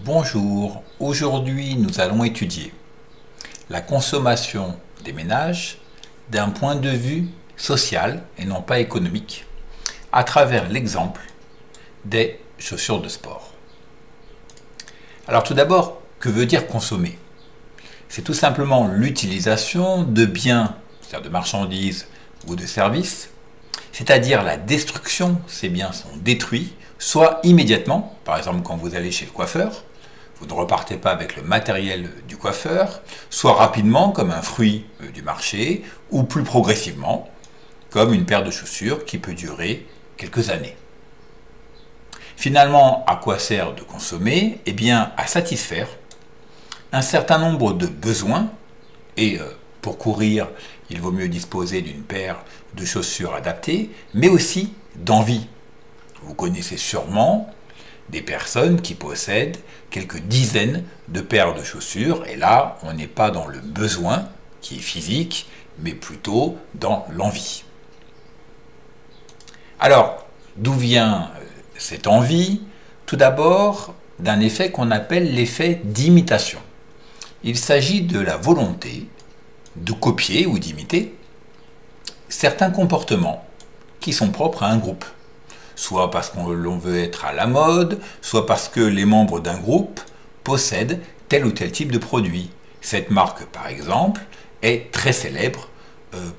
Bonjour, aujourd'hui nous allons étudier la consommation des ménages d'un point de vue social et non pas économique à travers l'exemple des chaussures de sport. Alors tout d'abord, que veut dire consommer? C'est tout simplement l'utilisation de biens, c'est-à-dire de marchandises ou de services, c'est-à-dire la destruction, ces biens sont détruits, soit immédiatement, par exemple quand vous allez chez le coiffeur, vous ne repartez pas avec le matériel du coiffeur, soit rapidement comme un fruit du marché, ou plus progressivement, comme une paire de chaussures qui peut durer quelques années. Finalement, à quoi sert de consommer? Eh bien, à satisfaire un certain nombre de besoins, et pour courir, il vaut mieux disposer d'une paire de chaussures adaptées, mais aussi d'envie. Vous connaissez sûrement des personnes qui possèdent quelques dizaines de paires de chaussures, et là, on n'est pas dans le besoin qui est physique, mais plutôt dans l'envie. Alors, d'où vient cette envie? Tout d'abord, d'un effet qu'on appelle l'effet d'imitation. Il s'agit de la volonté de copier ou d'imiter certains comportements qui sont propres à un groupe. Soit parce qu'on veut être à la mode, soit parce que les membres d'un groupe possèdent tel ou tel type de produit. Cette marque, par exemple, est très célèbre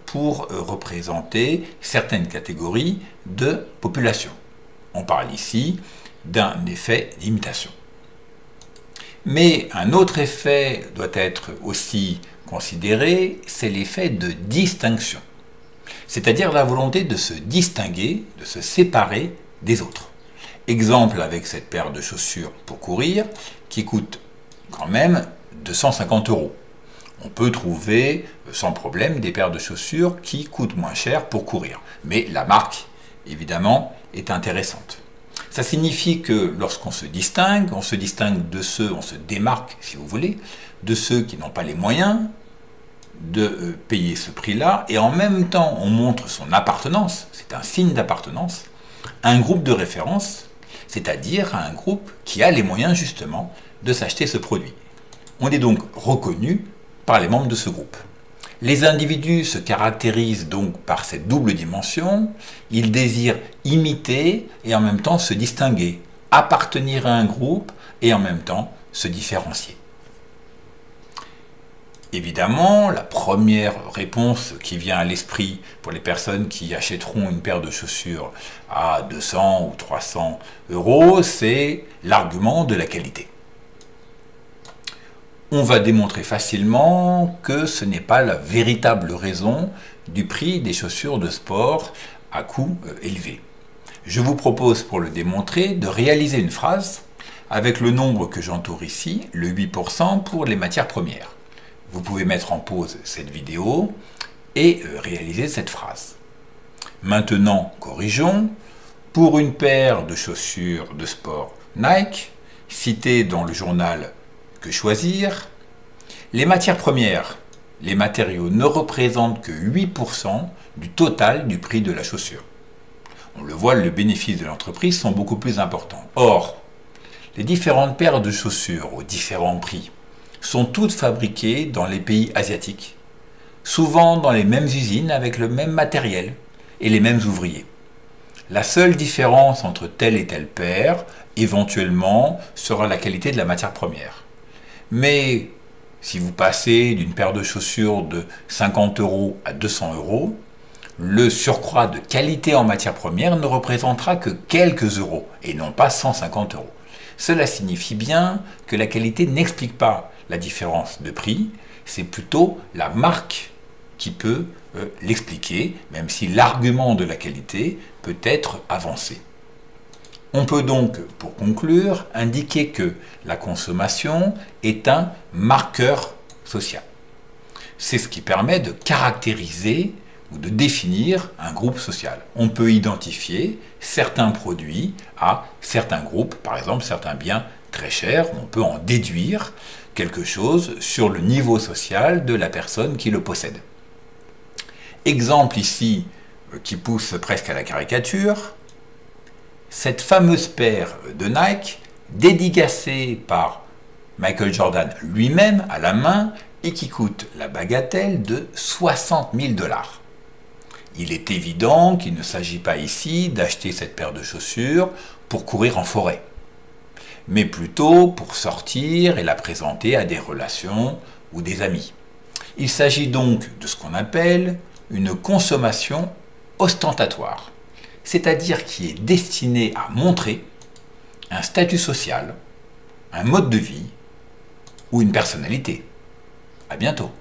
pour représenter certaines catégories de population. On parle ici d'un effet d'imitation. Mais un autre effet doit être aussi considéré, c'est l'effet de distinction. C'est-à-dire la volonté de se distinguer, de se séparer des autres. Exemple avec cette paire de chaussures pour courir, qui coûte quand même 250 €. On peut trouver sans problème des paires de chaussures qui coûtent moins cher pour courir. Mais la marque, évidemment, est intéressante. Ça signifie que lorsqu'on se distingue de ceux, on se démarque, si vous voulez, de ceux qui n'ont pas les moyens de payer ce prix-là, et en même temps on montre son appartenance, c'est un signe d'appartenance, à un groupe de référence, c'est-à-dire à un groupe qui a les moyens justement de s'acheter ce produit. On est donc reconnu par les membres de ce groupe. Les individus se caractérisent donc par cette double dimension, ils désirent imiter et en même temps se distinguer, appartenir à un groupe et en même temps se différencier. Évidemment, la première réponse qui vient à l'esprit pour les personnes qui achèteront une paire de chaussures à 200 ou 300 €, c'est l'argument de la qualité. On va démontrer facilement que ce n'est pas la véritable raison du prix des chaussures de sport à coût élevé. Je vous propose pour le démontrer de réaliser une phrase avec le nombre que j'entoure ici, le 8% pour les matières premières. Vous pouvez mettre en pause cette vidéo et réaliser cette phrase. Maintenant, corrigeons. Pour une paire de chaussures de sport Nike, citée dans le journal Que choisir, les matières premières, les matériaux ne représentent que 8% du total du prix de la chaussure. On le voit, les bénéfices de l'entreprise sont beaucoup plus importants. Or, les différentes paires de chaussures aux différents prix sont toutes fabriquées dans les pays asiatiques, souvent dans les mêmes usines avec le même matériel et les mêmes ouvriers. La seule différence entre telle et telle paire, éventuellement, sera la qualité de la matière première. Mais si vous passez d'une paire de chaussures de 50 € à 200 €, le surcroît de qualité en matière première ne représentera que quelques euros et non pas 150 €. Cela signifie bien que la qualité n'explique pas la différence de prix, c'est plutôt la marque qui peut l'expliquer, même si l'argument de la qualité peut être avancé. On peut donc, pour conclure, indiquer que la consommation est un marqueur social. C'est ce qui permet de caractériser ou de définir un groupe social. On peut identifier certains produits à certains groupes, par exemple certains biens très chers, on peut en déduire quelque chose sur le niveau social de la personne qui le possède. Exemple ici qui pousse presque à la caricature, cette fameuse paire de Nike dédicacée par Michael Jordan lui-même à la main et qui coûte la bagatelle de 60 000 $. Il est évident qu'il ne s'agit pas ici d'acheter cette paire de chaussures pour courir en forêt, mais plutôt pour sortir et la présenter à des relations ou des amis. Il s'agit donc de ce qu'on appelle une consommation ostentatoire, c'est-à-dire qui est destinée à montrer un statut social, un mode de vie ou une personnalité. À bientôt.